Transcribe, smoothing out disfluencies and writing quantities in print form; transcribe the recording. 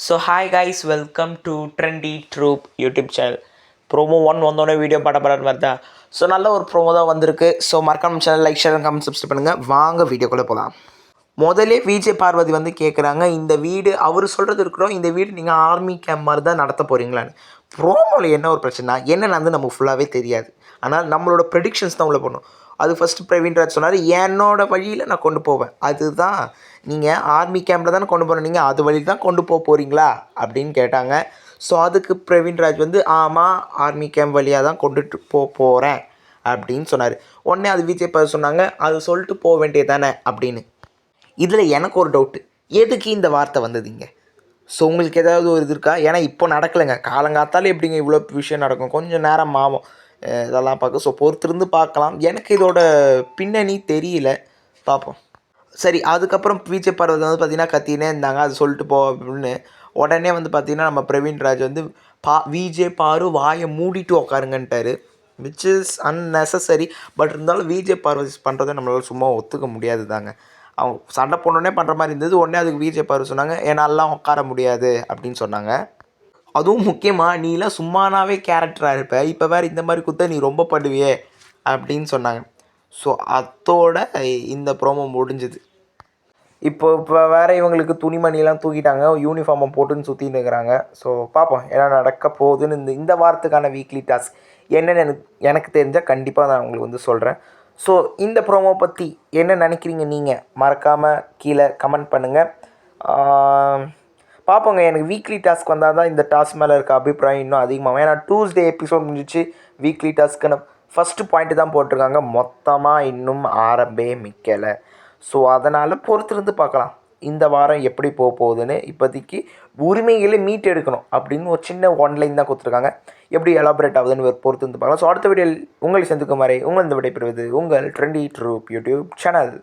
So hi guys, welcome to trendy troupe YouTube channel. Promo 1 வந்தோடனே video படப்படன்னு வருதா? So நல்ல ஒரு ப்ரோமோ தான் வந்திருக்கு. ஸோ மறக்காம channel like, share, comment, subscribe பண்ணுங்கள். வாங்க வீடியோக்குள்ளே போகலாம். முதலே விஜய் பார்வதி வந்து கேட்குறாங்க, இந்த வீடு அவர் சொல்கிறது இருக்கிறோம், இந்த வீடு நீங்கள் ஆர்மி கேம்ப் மாதிரி தான் நடத்த போகிறீங்களான்னு. ப்ரோமோவில் என்ன ஒரு பிரச்சனை, என்ன நடந்து நமக்கு ஃபுல்லாகவே தெரியாது. ஆனால் நம்மளோட ப்ரெடிக்ஷன்ஸ் தான் உள்ள போடணும். அது ஃபஸ்ட்டு பிரவீன்ராஜ் சொன்னார், என்னோடய வழியில் நான் கொண்டு போவேன். அதுதான், நீங்கள் ஆர்மி கேம்பில் தானே கொண்டு போகிறோம், நீங்கள் அது வழியில் தான் கொண்டு போகிறீங்களா அப்படின்னு கேட்டாங்க. ஸோ அதுக்கு பிரவீன்ராஜ் வந்து ஆமாம், ஆர்மி கேம்ப் வழியாக தான் கொண்டுட்டு போகிறேன் அப்படின்னு சொன்னார். உடனே அது விஜய் பார்த்து சொன்னாங்க, அது சொல்லிட்டு போக வேண்டியது தானே அப்படின்னு. இதில் எனக்கு ஒரு டவுட்டு, எதுக்கு இந்த வார்த்தை வந்ததுங்க? ஸோ உங்களுக்கு ஏதாவது ஒரு இது இருக்கா? ஏன்னா இப்போ நடக்கலைங்க, காலங்காத்தாலே எப்படிங்க இவ்வளோ விஷயம் நடக்கும், கொஞ்சம் நேரம் ஆகும் இதெல்லாம் பார்க்க. ஸோ பொறுத்திருந்து பார்க்கலாம். எனக்கு இதோட பின்னணி தெரியல, பார்ப்போம். சரி, அதுக்கப்புறம் விஜய் பார்வதி வந்து பார்த்திங்கன்னா கத்தினே இருந்தாங்க, அது சொல்லிட்டு போ அப்படின்னு. உடனே வந்து பார்த்திங்கன்னா நம்ம பிரவீன்ராஜ் வந்து விஜய் பாரு வாயை மூடிட்டு உக்காருங்கன்ட்டார், விச் இஸ் அன்னெசசரி. பட் இருந்தாலும் விஜய் பார்வதி பண்ணுறதை நம்மளால் சும்மா ஒத்துக்க முடியாது தாங்க. அவங்க சண்டை போடணுன்னே பண்ணுற மாதிரி இருந்தது. உடனே அதுக்கு விஜய் பார்வதி சொன்னாங்க, என்னாலலாம் உட்கார முடியாது அப்படின்னு சொன்னாங்க. அதுவும் முக்கியமாக, நீலாம் சும்மானாவே கேரக்டராக இருப்ப, இப்போ வேறு இந்த மாதிரி குத்த நீ ரொம்ப பண்ணுவியே அப்படின்னு சொன்னாங்க. ஸோ அதோட இந்த ப்ரோமோ முடிஞ்சுது. இப்போ வேறு இவங்களுக்கு துணிமணிலாம் தூக்கிட்டாங்க, யூனிஃபார்மை போட்டுன்னு சுற்றின்னு இருக்கிறாங்க. ஸோ பார்ப்போம் என்ன நடக்க போகுதுன்னு. இந்த வாரத்துக்கான வீக்லி டாஸ்க் என்னென்னு எனக்கு தெரிஞ்சால் கண்டிப்பாக நான் உங்களுக்கு வந்து சொல்கிறேன். ஸோ இந்த ப்ரோமோ பற்றி என்ன நினைக்கிறீங்க நீங்கள்? மறக்காமல் கீழே கமெண்ட் பண்ணுங்கள். பார்ப்போங்க, எனக்கு வீக்லி டாஸ்க் வந்தால் தான் இந்த டாஸ்க் மேலே இருக்க அபிப்பிராயம் இன்னும் அதிகமாகும். ஏன்னா டியூஸ்டே எபிசோட் முடிஞ்சிச்சு, வீக்லி டாஸ்க்குன்னு ஃபஸ்ட்டு பாயிண்ட்டு தான் போட்டிருக்காங்க, மொத்தமாக இன்னும் ஆரம்பிக்கலை. ஸோ அதனால் பொறுத்திருந்து பார்க்கலாம் இந்த வாரம் எப்படி போக போகுதுன்னு. இப்போதைக்கு உரிமைகளை மீட் எடுக்கணும் அப்படின்னு ஒரு சின்ன ஒன்லைன் தான் கொடுத்துருக்காங்க. எப்படி எலாபரேட் ஆகுதுன்னு பொறுத்திருந்து பார்க்கலாம். ஸோ அடுத்த வீடியோவில் உங்களை சந்திக்கும் வரை உங்கள் இந்த விடைபெறுவது உங்கள் ட்ரெண்டி ட்ரூப் யூடியூப் சேனல்.